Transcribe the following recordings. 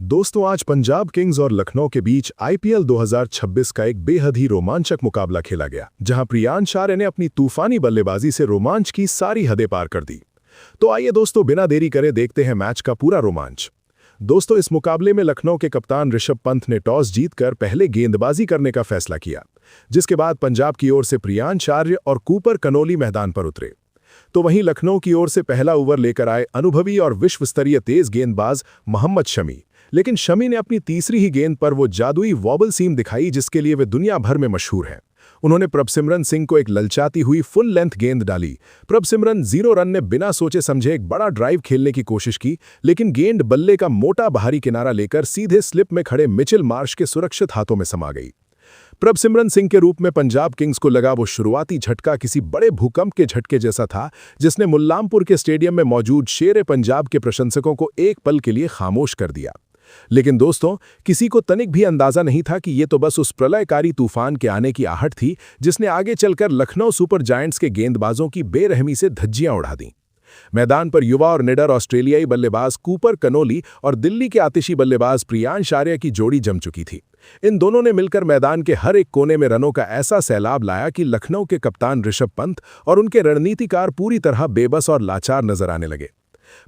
दोस्तों, आज पंजाब किंग्स और लखनऊ के बीच आईपीएल 2026 का एक बेहद ही रोमांचक मुकाबला खेला गया, जहां प्रियांश आर्य ने अपनी तूफानी बल्लेबाजी से रोमांच की सारी हदें पार कर दी। तो आइए दोस्तों, बिना देरी करे देखते हैं मैच का पूरा रोमांच। दोस्तों, इस मुकाबले में लखनऊ के कप्तान ऋषभ पंत ने टॉस जीतकर पहले गेंदबाजी करने का फैसला किया, जिसके बाद पंजाब की ओर से प्रियांश आर्य और कूपर कनोली मैदान पर उतरे। तो वहीं लखनऊ की ओर से पहला ओवर लेकर आए अनुभवी और विश्वस्तरीय तेज गेंदबाज मोहम्मद शमी। लेकिन शमी ने अपनी तीसरी ही गेंद पर वो जादुई वॉबल सीम दिखाई जिसके लिए वे दुनिया भर में मशहूर हैं। उन्होंने प्रभसिमरन सिंह को एक ललचाती हुई फुल लेंथ गेंद डाली। प्रभसिमरन 0 रन ने बिना सोचे समझे एक बड़ा ड्राइव खेलने की कोशिश की, लेकिन गेंद बल्ले का मोटा बाहरी किनारा लेकर सीधे स्लिप में खड़े मिचेल मार्श के सुरक्षित हाथों में समा गई। प्रभसिमरन सिंह के रूप में पंजाब किंग्स को लगा वो शुरुआती झटका किसी बड़े भूकंप के झटके जैसा था, जिसने मुल्लामपुर के स्टेडियम में मौजूद शेर पंजाब के प्रशंसकों को एक पल के लिए खामोश कर दिया। लेकिन दोस्तों, किसी को तनिक भी अंदाजा नहीं था कि ये तो बस उस प्रलयकारी तूफान के आने की आहट थी जिसने आगे चलकर लखनऊ सुपर जायंट्स के गेंदबाजों की बेरहमी से धज्जियां उड़ा दी। मैदान पर युवा और निडर ऑस्ट्रेलियाई बल्लेबाज कूपर कनोली और दिल्ली के आतिशी बल्लेबाज प्रियांश आर्य की जोड़ी जम चुकी थी। इन दोनों ने मिलकर मैदान के हर एक कोने में रनों का ऐसा सैलाब लाया कि लखनऊ के कप्तान ऋषभ पंत और उनके रणनीतिकार पूरी तरह बेबस और लाचार नजर आने लगे।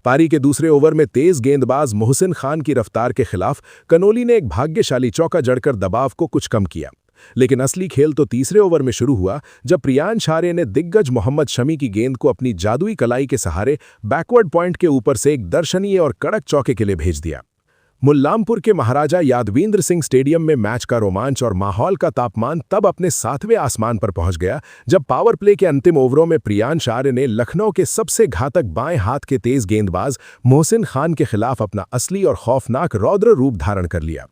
पारी के दूसरे ओवर में तेज गेंदबाज मोहसिन खान की रफ्तार के खिलाफ कनोली ने एक भाग्यशाली चौका जड़कर दबाव को कुछ कम किया। लेकिन असली खेल तो तीसरे ओवर में शुरू हुआ, जब प्रियांश आर्य ने दिग्गज मोहम्मद शमी की गेंद को अपनी जादुई कलाई के सहारे बैकवर्ड पॉइंट के ऊपर से एक दर्शनीय और कड़क चौके के लिए भेज दिया। मुल्लामपुर के महाराजा यादविंद्र सिंह स्टेडियम में मैच का रोमांच और माहौल का तापमान तब अपने 7वें आसमान पर पहुंच गया, जब पावर प्ले के अंतिम ओवरों में प्रियांश आर्य ने लखनऊ के सबसे घातक बाएं हाथ के तेज गेंदबाज मोहसिन खान के खिलाफ अपना असली और खौफनाक रौद्र रूप धारण कर लिया।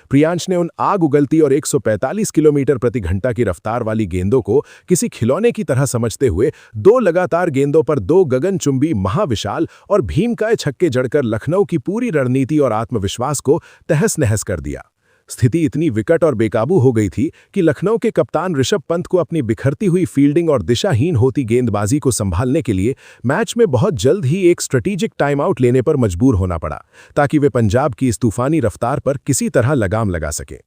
प्रियांश ने उन आग उगलती और 145 किलोमीटर प्रति घंटा की रफ्तार वाली गेंदों को किसी खिलौने की तरह समझते हुए 2 लगातार गेंदों पर 2 गगनचुंबी महाविशाल और भीमकाय छक्के जड़कर लखनऊ की पूरी रणनीति और आत्मविश्वास को तहस-नहस कर दिया। स्थिति इतनी विकट और बेकाबू हो गई थी कि लखनऊ के कप्तान ऋषभ पंत को अपनी बिखरती हुई फील्डिंग और दिशाहीन होती गेंदबाजी को संभालने के लिए मैच में बहुत जल्द ही एक स्ट्रेटेजिक टाइम आउट लेने पर मजबूर होना पड़ा, ताकि वे पंजाब की इस तूफानी रफ्तार पर किसी तरह लगाम लगा सके।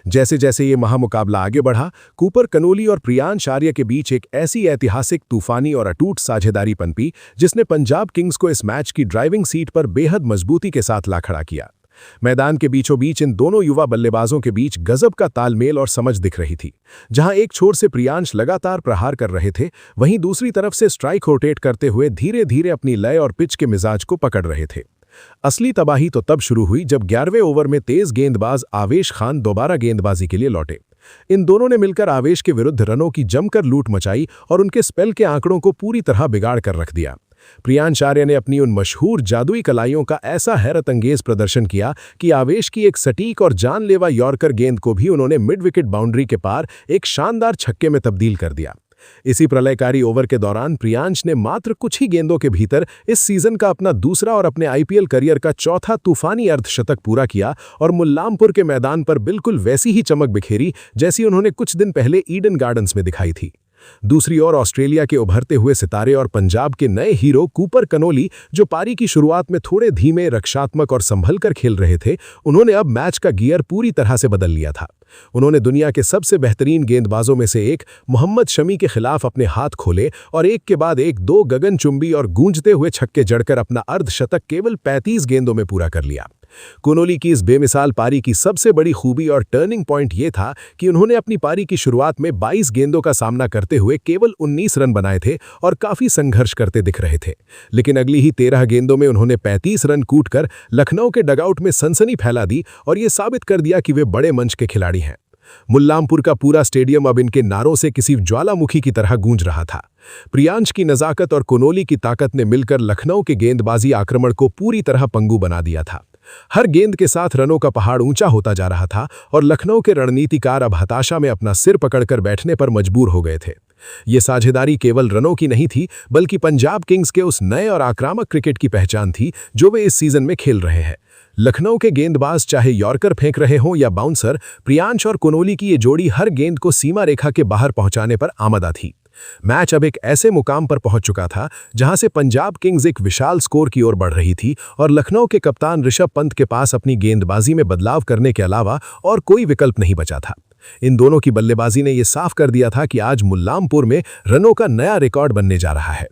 जैसे जैसे ये महामुकाबला आगे बढ़ा, कूपर कनोली और प्रियांश आर्य के बीच एक ऐसी ऐतिहासिक तूफानी और अटूट साझेदारी पनपी जिसने पंजाब किंग्स को इस मैच की ड्राइविंग सीट पर बेहद मजबूती के साथ ला खड़ा किया। मैदान के बीचों बीच इन दोनों युवा बल्लेबाजों के बीच गजब का तालमेल और समझ दिख रही थी। जहां एक छोर से प्रियांश लगातार प्रहार कर रहे थे, वहीं दूसरी तरफ से स्ट्राइक रोटेट करते हुए धीरे धीरे अपनी लय और पिच के मिजाज को पकड़ रहे थे। असली तबाही तो तब शुरू हुई जब 11वें ओवर में तेज गेंदबाज आवेश खान दोबारा गेंदबाजी के लिए लौटे। इन दोनों ने मिलकर आवेश के विरुद्ध रनों की जमकर लूट मचाई और उनके स्पेल के आंकड़ों को पूरी तरह बिगाड़ कर रख दिया। प्रियांश आर्य ने अपनी उन मशहूर जादुई कलाइयों का ऐसा हैरतअंगेज प्रदर्शन किया कि आवेश की एक सटीक और जानलेवा यॉर्कर गेंद को भी उन्होंने मिड विकेट बाउंड्री के पार एक शानदार छक्के में तब्दील कर दिया। इसी प्रलयकारी ओवर के दौरान प्रियांश ने मात्र कुछ ही गेंदों के भीतर इस सीजन का अपना दूसरा और अपने आईपीएल करियर का चौथा तूफानी अर्धशतक पूरा किया और मुल्लामपुर के मैदान पर बिल्कुल वैसी ही चमक बिखेरी जैसी उन्होंने कुछ दिन पहले ईडन गार्डन्स में दिखाई थी। दूसरी ओर ऑस्ट्रेलिया के उभरते हुए सितारे और पंजाब के नए हीरो कूपर कनोली, जो पारी की शुरुआत में थोड़े धीमे, रक्षात्मक और संभल कर खेल रहे थे, उन्होंने अब मैच का गियर पूरी तरह से बदल लिया था। उन्होंने दुनिया के सबसे बेहतरीन गेंदबाजों में से एक मोहम्मद शमी के खिलाफ अपने हाथ खोले और एक के बाद एक 2 गगनचुंबी और गूंजते हुए छक्के जड़कर अपना अर्धशतक केवल 35 गेंदों में पूरा कर लिया। कनोली की इस बेमिसाल पारी की सबसे बड़ी खूबी और टर्निंग पॉइंट ये था कि उन्होंने अपनी पारी की शुरुआत में 22 गेंदों का सामना करते हुए केवल 19 रन बनाए थे और काफी संघर्ष करते दिख रहे थे। लेकिन अगली ही 13 गेंदों में उन्होंने 35 रन कूटकर लखनऊ के डगआउट में सनसनी फैला दी और ये साबित कर दिया कि वे बड़े मंच के खिलाड़ी हैं। मुल्लामपुर का पूरा स्टेडियम अब इनके नारों से किसी ज्वालामुखी की तरह गूंज रहा था। प्रियांश की नजाकत और कनोली की ताकत ने मिलकर लखनऊ के गेंदबाजी आक्रमण को पूरी तरह पंगु बना दिया था। हर गेंद के साथ रनों का पहाड़ ऊंचा होता जा रहा था और लखनऊ के रणनीतिकार अब हताशा में अपना सिर पकड़कर बैठने पर मजबूर हो गए थे। ये साझेदारी केवल रनों की नहीं थी, बल्कि पंजाब किंग्स के उस नए और आक्रामक क्रिकेट की पहचान थी जो वे इस सीजन में खेल रहे हैं। लखनऊ के गेंदबाज चाहे यॉर्कर फेंक रहे हों या बाउंसर, प्रियांश और कनोली की ये जोड़ी हर गेंद को सीमा रेखा के बाहर पहुंचाने पर आमदा थी। मैच अब एक ऐसे मुकाम पर पहुंच चुका था जहां से पंजाब किंग्स एक विशाल स्कोर की ओर बढ़ रही थी और लखनऊ के कप्तान ऋषभ पंत के पास अपनी गेंदबाजी में बदलाव करने के अलावा और कोई विकल्प नहीं बचा था। इन दोनों की बल्लेबाजी ने यह साफ कर दिया था कि आज मुल्लामपुर में रनों का नया रिकॉर्ड बनने जा रहा है।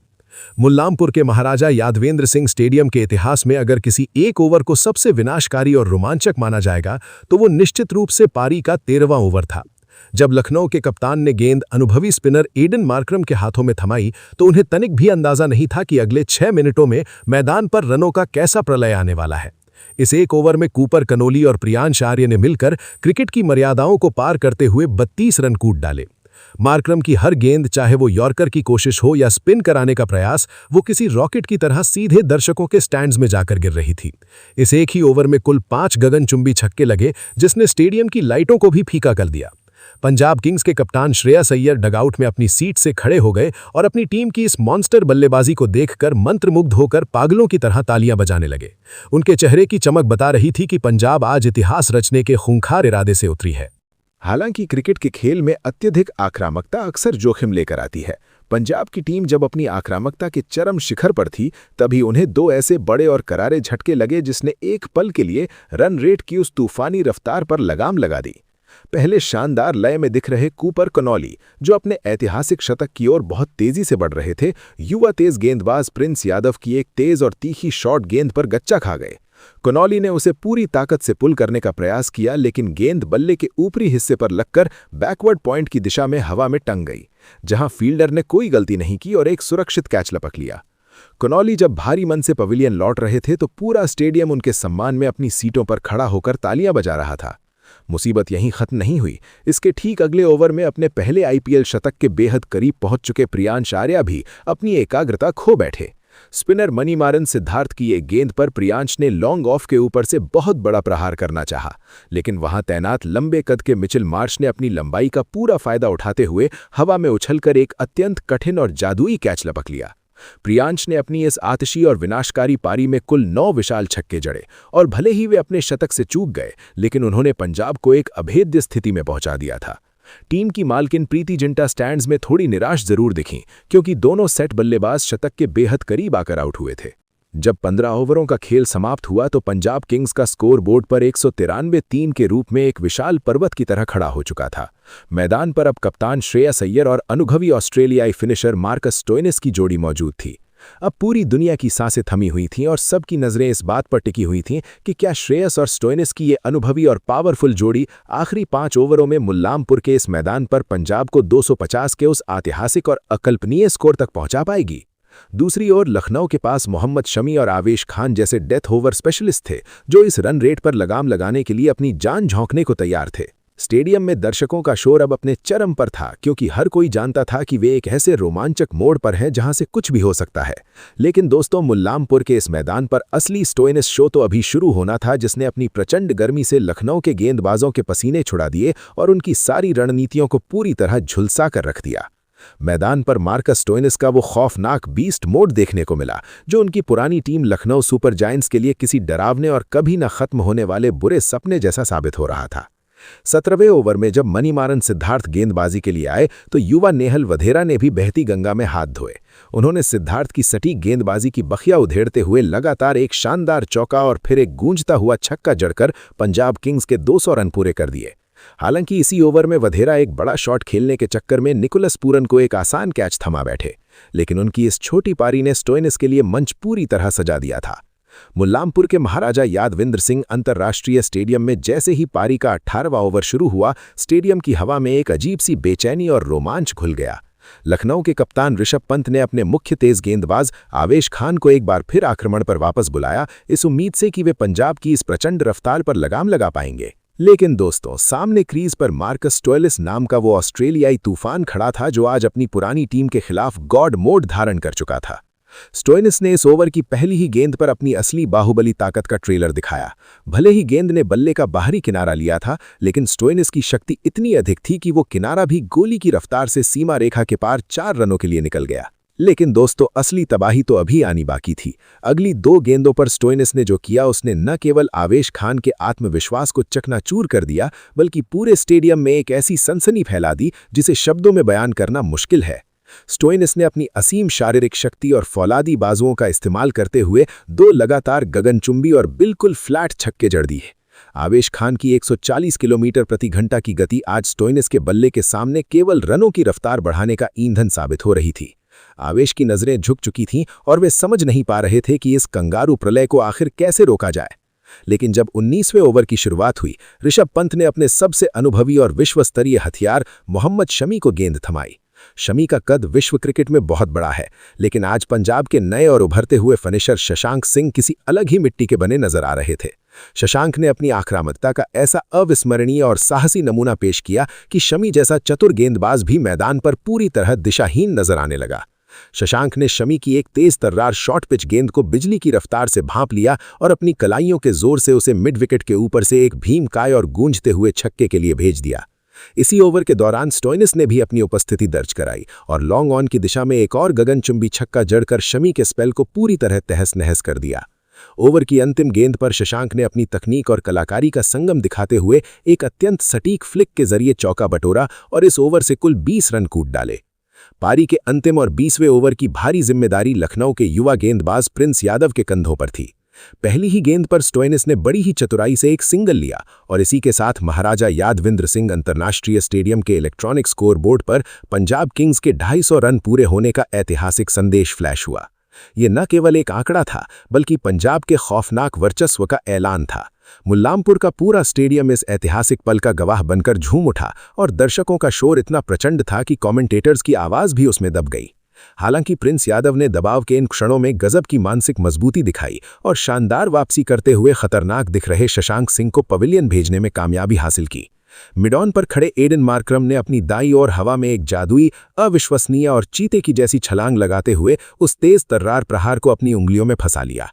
मुल्लामपुर के महाराजा यादवेंद्र सिंह स्टेडियम के इतिहास में अगर किसी एक ओवर को सबसे विनाशकारी और रोमांचक माना जाएगा तो वो निश्चित रूप से पारी का 13वां ओवर था। जब लखनऊ के कप्तान ने गेंद अनुभवी स्पिनर एडन मार्करम के हाथों में थमाई तो उन्हें तनिक भी अंदाजा नहीं था कि अगले 6 मिनटों में मैदान पर रनों का कैसा प्रलय आने वाला है। इस एक ओवर में कूपर कनोली और प्रियांश आर्य ने मिलकर क्रिकेट की मर्यादाओं को पार करते हुए 32 रन कूट डाले। मार्करम की हर गेंद, चाहे वो यॉर्कर की कोशिश हो या स्पिन कराने का प्रयास, वो किसी रॉकेट की तरह सीधे दर्शकों के स्टैंड्स में जाकर गिर रही थी। इस एक ही ओवर में कुल 5 गगनचुंबी छक्के लगे जिसने स्टेडियम की लाइटों को भी फीका कर दिया। पंजाब किंग्स के कप्तान श्रेयस अय्यर डगआउट में अपनी सीट से खड़े हो गए और अपनी टीम की इस मॉन्स्टर बल्लेबाजी को देखकर मंत्रमुग्ध होकर पागलों की तरह तालियां बजाने लगे। उनके चेहरे की चमक बता रही थी कि पंजाब आज इतिहास रचने के खूंखार इरादे से उतरी है। हालांकि क्रिकेट के खेल में अत्यधिक आक्रामकता अक्सर जोखिम लेकर आती है। पंजाब की टीम जब अपनी आक्रामकता के चरम शिखर पर थी तभी उन्हें 2 ऐसे बड़े और करारे झटके लगे जिसने एक पल के लिए रन रेट की उस तूफानी रफ्तार पर लगाम लगा दी। पहले शानदार लय में दिख रहे कूपर कनौली, जो अपने ऐतिहासिक शतक की ओर बहुत तेजी से बढ़ रहे थे, युवा तेज गेंदबाज प्रिंस यादव की एक तेज और तीखी शॉर्ट गेंद पर गच्चा खा गए। कनौली ने उसे पूरी ताकत से पुल करने का प्रयास किया, लेकिन गेंद बल्ले के ऊपरी हिस्से पर लगकर बैकवर्ड पॉइंट की दिशा में हवा में टंग गई, जहां फील्डर ने कोई गलती नहीं की और एक सुरक्षित कैच लपक लिया। कनौली जब भारी मन से पवेलियन लौट रहे थे तो पूरा स्टेडियम उनके सम्मान में अपनी सीटों पर खड़ा होकर तालियां बजा रहा था। मुसीबत यहीं खत्म नहीं हुई। इसके ठीक अगले ओवर में अपने पहले आईपीएल शतक के बेहद करीब पहुंच चुके प्रियांश आर्या भी अपनी एकाग्रता खो बैठे। स्पिनर मणिमारन सिद्धार्थ की एक गेंद पर प्रियांश ने लॉन्ग ऑफ के ऊपर से बहुत बड़ा प्रहार करना चाहा, लेकिन वहां तैनात लंबे कद के मिचेल मार्श ने अपनी लंबाई का पूरा फायदा उठाते हुए हवा में उछलकर एक अत्यंत कठिन और जादुई कैच लपक लिया। प्रियांश ने अपनी इस आतिशी और विनाशकारी पारी में कुल 9 विशाल छक्के जड़े और भले ही वे अपने शतक से चूक गए, लेकिन उन्होंने पंजाब को एक अभेद्य स्थिति में पहुंचा दिया था। टीम की मालकिन प्रीति जिंटा स्टैंड्स में थोड़ी निराश जरूर दिखीं, क्योंकि दोनों सेट बल्लेबाज शतक के बेहद करीब आकर आउट हुए थे। जब 15 ओवरों का खेल समाप्त हुआ तो पंजाब किंग्स का स्कोर बोर्ड पर 193 के रूप में एक विशाल पर्वत की तरह खड़ा हो चुका था। मैदान पर अब कप्तान श्रेयस अय्यर और अनुभवी ऑस्ट्रेलियाई फिनिशर मार्कस स्टोइनिस की जोड़ी मौजूद थी। अब पूरी दुनिया की सांसें थमी हुई थीं और सबकी नजरें इस बात पर टिकी हुई थीं कि क्या श्रेयस और स्टोइनिस की ये अनुभवी और पावरफुल जोड़ी आखिरी 5 ओवरों में मुल्लामपुर के इस मैदान पर पंजाब को 250 के उस ऐतिहासिक और अकल्पनीय स्कोर तक पहुंचा पाएगी। दूसरी ओर लखनऊ के पास मोहम्मद शमी और आवेश खान जैसे डेथ ओवर स्पेशलिस्ट थे, जो इस रन रेट पर लगाम लगाने के लिए अपनी जान झोंकने को तैयार थे। स्टेडियम में दर्शकों का शोर अब अपने चरम पर था, क्योंकि हर कोई जानता था कि वे एक ऐसे रोमांचक मोड़ पर हैं जहां से कुछ भी हो सकता है। लेकिन दोस्तों, मुल्लामपुर के इस मैदान पर असली स्टोइनिस शो तो अभी शुरू होना था, जिसने अपनी प्रचंड गर्मी से लखनऊ के गेंदबाजों के पसीने छुड़ा दिए और उनकी सारी रणनीतियों को पूरी तरह झुलसा कर रख दिया। मैदान पर मार्कस स्टोइनिस का वो खौफनाक बीस्ट मोड देखने को मिला, जो उनकी पुरानी टीम लखनऊ सुपर जायंट्स के लिए किसी डरावने और कभी न खत्म होने वाले बुरे सपने जैसा साबित हो रहा था। 17वें ओवर में जब मणिमारन सिद्धार्थ गेंदबाजी के लिए आए तो युवा नेहल वधेरा ने भी बहती गंगा में हाथ धोए। उन्होंने सिद्धार्थ की सटीक गेंदबाजी की बखिया उधेड़ते हुए लगातार एक शानदार चौका और फिर एक गूंजता हुआ छक्का जड़कर पंजाब किंग्स के 200 रन पूरे कर दिए। हालांकि इसी ओवर में वधेरा एक बड़ा शॉट खेलने के चक्कर में निकोलस पूरन को एक आसान कैच थमा बैठे, लेकिन उनकी इस छोटी पारी ने स्टोइनिस के लिए मंच पूरी तरह सजा दिया था। मुल्लामपुर के महाराजा यादवेंद्र सिंह अंतर्राष्ट्रीय स्टेडियम में जैसे ही पारी का 18वां ओवर शुरू हुआ, स्टेडियम की हवा में एक अजीब सी बेचैनी और रोमांच घुल गया। लखनऊ के कप्तान ऋषभ पंत ने अपने मुख्य तेज गेंदबाज आवेश खान को एक बार फिर आक्रमण पर वापस बुलाया, इस उम्मीद से कि वे पंजाब की इस प्रचंड रफ्तार पर लगाम लगा पाएंगे। लेकिन दोस्तों, सामने क्रीज पर मार्कस स्टोइनिस नाम का वो ऑस्ट्रेलियाई तूफान खड़ा था, जो आज अपनी पुरानी टीम के खिलाफ गॉड मोड धारण कर चुका था। स्टोइनिस ने इस ओवर की पहली ही गेंद पर अपनी असली बाहुबली ताकत का ट्रेलर दिखाया। भले ही गेंद ने बल्ले का बाहरी किनारा लिया था, लेकिन स्टोइनिस की शक्ति इतनी अधिक थी कि वो किनारा भी गोली की रफ्तार से सीमा रेखा के पार 4 रनों के लिए निकल गया। लेकिन दोस्तों, असली तबाही तो अभी आनी बाकी थी। अगली 2 गेंदों पर स्टोइनिस ने जो किया, उसने न केवल आवेश खान के आत्मविश्वास को चकनाचूर कर दिया, बल्कि पूरे स्टेडियम में एक ऐसी सनसनी फैला दी जिसे शब्दों में बयान करना मुश्किल है। स्टोइनिस ने अपनी असीम शारीरिक शक्ति और फौलादी बाजुओं का इस्तेमाल करते हुए 2 लगातार गगनचुंबी और बिल्कुल फ्लैट छक्के जड़ दिए। आवेश खान की 140 किलोमीटर प्रति घंटा की गति आज स्टोइनिस के बल्ले के सामने केवल रनों की रफ्तार बढ़ाने का ईंधन साबित हो रही थी। आवेश की नजरें झुक चुकी थीं और वे समझ नहीं पा रहे थे कि इस कंगारू प्रलय को आखिर कैसे रोका जाए। लेकिन जब 19वें ओवर की शुरुआत हुई, ऋषभ पंत ने अपने सबसे अनुभवी और विश्वस्तरीय हथियार मोहम्मद शमी को गेंद थमाई। शमी का कद विश्व क्रिकेट में बहुत बड़ा है, लेकिन आज पंजाब के नए और उभरते हुए फिनिशर शशांक सिंह किसी अलग ही मिट्टी के बने नजर आ रहे थे। शशांक ने अपनी आक्रामकता का ऐसा अविस्मरणीय और साहसी नमूना पेश किया कि शमी जैसा चतुर गेंदबाज भी मैदान पर पूरी तरह दिशाहीन नजर आने लगा। शशांक ने शमी की एक तेज तर्रार शॉर्ट पिच गेंद को बिजली की रफ्तार से भांप लिया और अपनी कलाइयों के जोर से उसे मिड विकेट के ऊपर से एक भीमकाय और गूंजते हुए छक्के के लिए भेज दिया। इसी ओवर के दौरान स्टोइनिस ने भी अपनी उपस्थिति दर्ज कराई और लॉन्ग ऑन की दिशा में एक और गगनचुंबी छक्का जड़कर शमी के स्पेल को पूरी तरह तहस नहस कर दिया। ओवर की अंतिम गेंद पर शशांक ने अपनी तकनीक और कलाकारी का संगम दिखाते हुए एक अत्यंत सटीक फ्लिक के जरिए चौका बटोरा और इस ओवर से कुल 20 रन कूट डाले। पारी के अंतिम और 20वें ओवर की भारी जिम्मेदारी लखनऊ के युवा गेंदबाज प्रिंस यादव के कंधों पर थी। पहली ही गेंद पर स्टोइनिस ने बड़ी ही चतुराई से एक सिंगल लिया और इसी के साथ महाराजा यादविंद्र सिंह अंतर्राष्ट्रीय स्टेडियम के इलेक्ट्रॉनिक स्कोरबोर्ड पर पंजाब किंग्स के 250 रन पूरे होने का ऐतिहासिक संदेश फ्लैश हुआ। ये न केवल एक आंकड़ा था, बल्कि पंजाब के खौफनाक वर्चस्व का ऐलान था। मुल्लामपुर का पूरा स्टेडियम इस ऐतिहासिक पल का गवाह बनकर झूम उठा और दर्शकों का शोर इतना प्रचंड था कि कमेंटेटर्स की आवाज भी उसमें दब गई। हालांकि प्रिंस यादव ने दबाव के इन क्षणों में गजब की मानसिक मजबूती दिखाई और शानदार वापसी करते हुए खतरनाक दिख रहे शशांक सिंह को पवेलियन भेजने में कामयाबी हासिल की। मिडॉन पर खड़े एडन मार्करम ने अपनी दाईं ओर हवा में एक जादुई, अविश्वसनीय और चीते की जैसी छलांग लगाते हुए उस तेज तर्रार प्रहार को अपनी उंगलियों में फंसा लिया।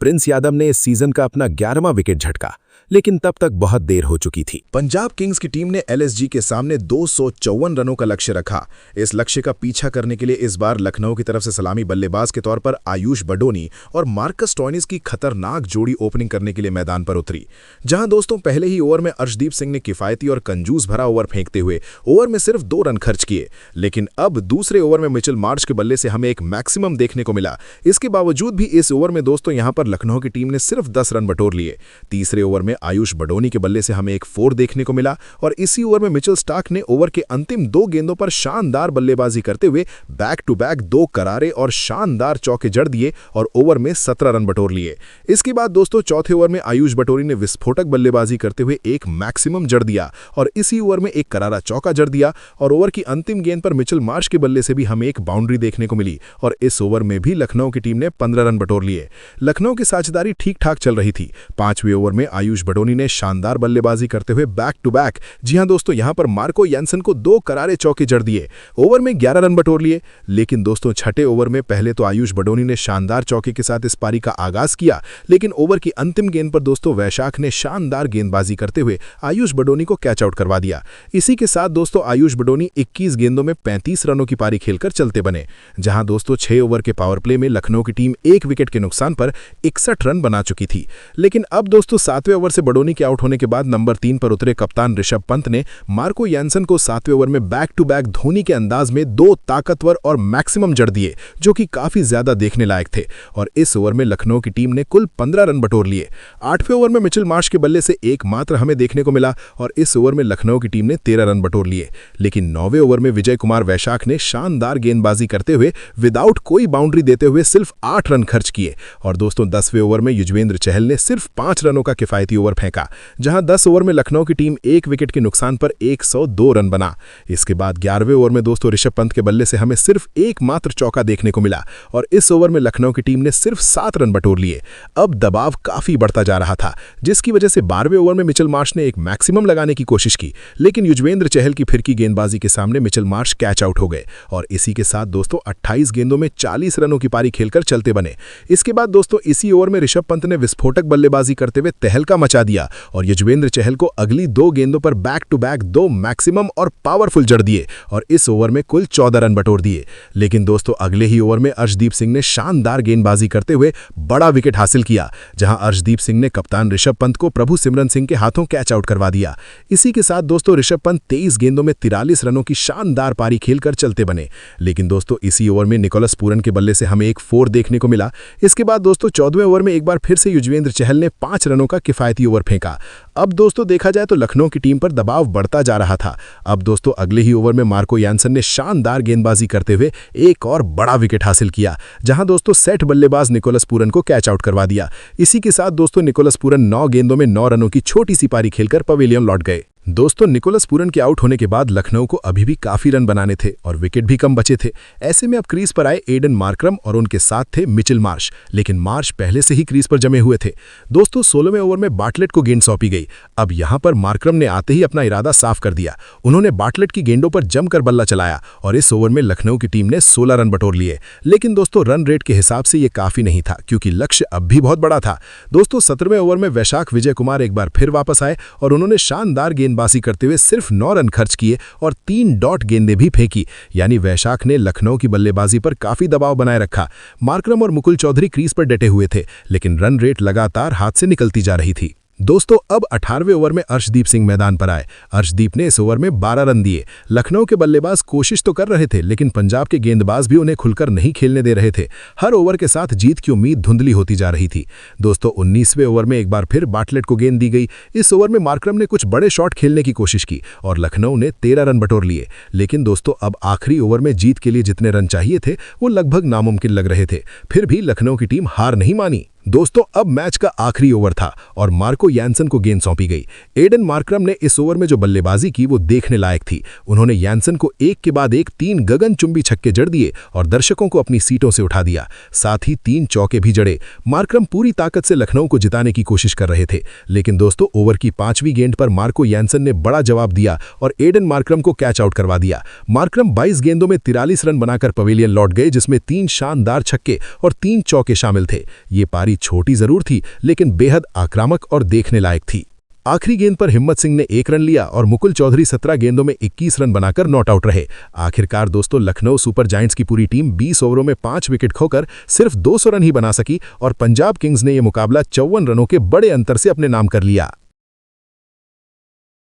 प्रिंस यादव ने इस सीजन का अपना 11वां विकेट झटका, लेकिन तब तक बहुत देर हो चुकी थी। पंजाब किंग्स की टीम ने एलएसजी के सामने 254 रनों का लक्ष्य रखा। इस लक्ष्य का पीछा करने के लिए इस बार लखनऊ की तरफ से सलामी बल्लेबाज के तौर पर आयुष बडोनी और मार्कस स्टोइनिस की खतरनाक जोड़ी ओपनिंग करने के लिए मैदान पर उतरी। जहां दोस्तों पहले ही ओवर में अर्शदीप सिंह ने किफायती और कंजूस भरा ओवर फेंकते हुए ओवर में सिर्फ 2 रन खर्च किए, लेकिन अब दूसरे ओवर में मिचेल मार्श के बल्ले से हमें एक मैक्सिमम देखने को मिला। इसके बावजूद भी इस ओवर में दोस्तों यहां पर लखनऊ की टीम ने सिर्फ 10 रन बटोर लिए। तीसरे ओवर में आयुष बडोनी के बल्ले से हमें एक 4 देखने को मिला और इसी ओवर में मिचेल स्टार्क ने ओवर के अंतिम 2 गेंदों पर शानदार बल्लेबाजी करते हुए बैक टू बैक 2 करारे और शानदार चौके जड़ दिए और ओवर में 17 रन बटोर लिए। इसके बाद दोस्तों चौथे ओवर में आयुष बटोरी ने विस्फोटक बल्लेबाजी करते हुए एक मैक्सिमम जड़ दिया और इसी ओवर में एक करारा चौका जड़ दिया और ओवर की अंतिम गेंद पर मिचेल मार्श के बल्ले से भी हमें एक बाउंड्री देखने को मिली और इस ओवर में भी लखनऊ की टीम ने 15 रन बटोर लिए। लखनऊ की साझेदारी ठीक ठाक चल रही थी। 5वें ओवर में आयुष बडोनी ने शानदार बल्लेबाजी करते हुए बैक टू बैक, जी हां दोस्तों, यहां पर मार्को यानसन को 2 करारे चौके जड़ दिए। ओवर में 11 रन बटोर लिए, लेकिन दोस्तों छठे ओवर में पहले तो आयुष बडोनी ने शानदार चौके के साथ इस पारी का आगाज किया, लेकिन ओवर की अंतिम गेंद पर दोस्तों वैशाख ने शानदार गेंदबाजी करते हुए आयुष बडोनी को कैच आउट करवा दिया। इसी के साथ दोस्तों आयुष बडोनी 21 गेंदों में 35 रनों की पारी खेलकर चलते बने, जहां दोस्तों 6 ओवर के पावर प्ले में लखनऊ की टीम 1 विकेट के नुकसान पर 61 रन बना चुकी थी। लेकिन अब दोस्तों 7वें ओवर से बडोनी के आउट होने के बाद नंबर 3 पर उतरे कप्तान ऋषभ पंत ने मार्को यानसन को 7वें ओवर में बैक टू बैक धोनी के अंदाज में 2 ताकतवर और मैक्सिमम जड़ दिए, जो कि काफी ज्यादा देखने लायक थे और इस ओवर में लखनऊ की टीम ने कुल 15 रन बटोर लिए। 8वें ओवर में मिचेल मार्श के बल्ले से एकमात्र हमें देखने को मिला और इस ओवर में लखनऊ की टीम ने 13 रन बटोर लिए, लेकिन 9वें ओवर में विजय कुमार वैशाख ने शानदार गेंदबाजी करते हुए विदाउट कोई बाउंड्री देते हुए सिर्फ 8 रन खर्च किए और दोस्तों 10वें ओवर में युजवेंद्र चहल ने सिर्फ 5 रनों का किफायती ओवर फेंका, जहां 10 ओवर में लखनऊ की टीम 1 विकेट के नुकसान पर 102 रन बना। इसके बाद 11वें ओवर में दोस्तों ऋषभ पंत के बल्ले से हमें सिर्फ एकमात्र चौका देखने को मिला और इस ओवर में लखनऊ की टीम ने सिर्फ 7 रन बटोर लिए। अब दबाव काफी बढ़ता जा रहा था, जिसकी वजह से 12वें ओवर में मिचेल मार्श ने एक मैक्सिमम लगाने की कोशिश की, लेकिन युजवेंद्र चहल की फिरकी गेंदबाजी के सामने मिचेल मार्श कैच आउट हो गए और इसी के साथ दोस्तों 28 गेंदों में 40 रनों की पारी खेलकर चलते बने। इसके बाद दोस्तों इसी ओवर में ऋषभ पंत ने विस्फोटक बल्लेबाजी करते हुए तहलका मचा मचा दिया और युजवेंद्र चहल को अगली 2 गेंदों पर बैक टू बैक 2 मैक्सिमम और पावरफुल जड़ दिए और इस ओवर में कुल 14 रन बटोर दिए। लेकिन दोस्तों अगले ही ओवर में अर्शदीप सिंह ने शानदार गेंदबाजी करते हुए बड़ा विकेट हासिल किया, जहां अर्शदीप सिंह ने कप्तान ऋषभ पंत को प्रभु सिमरन सिंह के हाथों कैच आउट करवा दिया। इसी के साथ दोस्तों ऋषभ पंत 23 गेंदों में 43 रनों की शानदार पारी खेलकर चलते बने। लेकिन दोस्तों इसी ओवर में निकोलस पूरन के बल्ले से हमें एक 4 देखने को मिला। इसके बाद दोस्तों 14वें ओवर में एक बार फिर से युजवेंद्र चहल ने 5 रनों का किफायती ओवर फेंका। अब दोस्तों देखा जाए तो लखनऊ की टीम पर दबाव बढ़ता जा रहा था। अब दोस्तों अगले ही ओवर में मार्को यानसन ने शानदार गेंदबाजी करते हुए एक और बड़ा विकेट हासिल किया, जहां दोस्तों सेट बल्लेबाज निकोलस पूरन को कैच आउट करवा दिया। इसी के साथ दोस्तों निकोलस पूरन 9 गेंदों में 9 रनों की छोटी सी पारी खेलकर पवेलियन लौट गए। दोस्तों निकोलस पूरन के आउट होने के बाद लखनऊ को अभी भी काफी रन बनाने थे और विकेट भी कम बचे थे। ऐसे में अब क्रीज पर आए एडन मार्करम और उनके साथ थे मिचेल मार्श, लेकिन मार्श पहले से ही क्रीज पर जमे हुए थे। दोस्तों 16वें ओवर में बाटलेट को गेंद सौंपी गई। अब यहां पर मार्करम ने आते ही अपना इरादा साफ कर दिया। उन्होंने बाटलेट की गेंदों पर जमकर बल्ला चलाया और इस ओवर में लखनऊ की टीम ने 16 रन बटोर लिए। लेकिन दोस्तों रन रेट के हिसाब से ये काफी नहीं था, क्योंकि लक्ष्य अब भी बहुत बड़ा था। दोस्तों 17वें ओवर में वैशाख विजय कुमार एक बार फिर वापस आए और उन्होंने शानदार गेंदबाजी करते हुए सिर्फ 9 रन खर्च किए और 3 डॉट गेंदें भी फेंकी। यानी वैशाख ने लखनऊ की बल्लेबाजी पर काफी दबाव बनाए रखा। मार्करम और मुकुल चौधरी क्रीज पर डटे हुए थे, लेकिन रन रेट लगातार हाथ से निकलती जा रही थी। दोस्तों अब 18वें ओवर में अर्शदीप सिंह मैदान पर आए। अर्शदीप ने इस ओवर में 12 रन दिए। लखनऊ के बल्लेबाज कोशिश तो कर रहे थे, लेकिन पंजाब के गेंदबाज भी उन्हें खुलकर नहीं खेलने दे रहे थे। हर ओवर के साथ जीत की उम्मीद धुंधली होती जा रही थी। दोस्तों 19वें ओवर में एक बार फिर बाटलेट को गेंद दी गई। इस ओवर में मार्करम ने कुछ बड़े शॉट खेलने की कोशिश की और लखनऊ ने 13 रन बटोर लिए। लेकिन दोस्तों अब आखिरी ओवर में जीत के लिए जितने रन चाहिए थे वो लगभग नामुमकिन लग रहे थे। फिर भी लखनऊ की टीम हार नहीं मानी। दोस्तों अब मैच का आखिरी ओवर था और मार्को यानसन को गेंद सौंपी गई। एडन मार्करम ने इस ओवर में जो बल्लेबाजी की वो देखने लायक थी। उन्होंने यानसन को एक के बाद एक 3 गगनचुंबी छक्के जड़ दिए और दर्शकों को अपनी सीटों से उठा दिया। साथ ही 3 चौके भी जड़े। मार्करम पूरी ताकत से लखनऊ को जिताने की कोशिश कर रहे थे, लेकिन दोस्तों ओवर की 5वीं गेंद पर मार्को यानसन ने बड़ा जवाब दिया और एडन मार्करम को कैच आउट करवा दिया। मार्करम 22 गेंदों में 43 रन बनाकर पवेलियन लौट गए, जिसमें 3 शानदार छक्के और 3 चौके शामिल थे। ये पारी छोटी जरूर थी, लेकिन बेहद आक्रामक और देखने लायक थी। आखिरी गेंद पर हिम्मत सिंह ने 1 रन लिया और मुकुल चौधरी 17 गेंदों में 21 रन बनाकर नॉट आउट रहे। आखिरकार दोस्तों लखनऊ सुपर जायंट्स की पूरी टीम 20 ओवरों में 5 विकेट खोकर सिर्फ 200 रन ही बना सकी और पंजाब किंग्स ने यह मुकाबला 54 रनों के बड़े अंतर से अपने नाम कर लिया।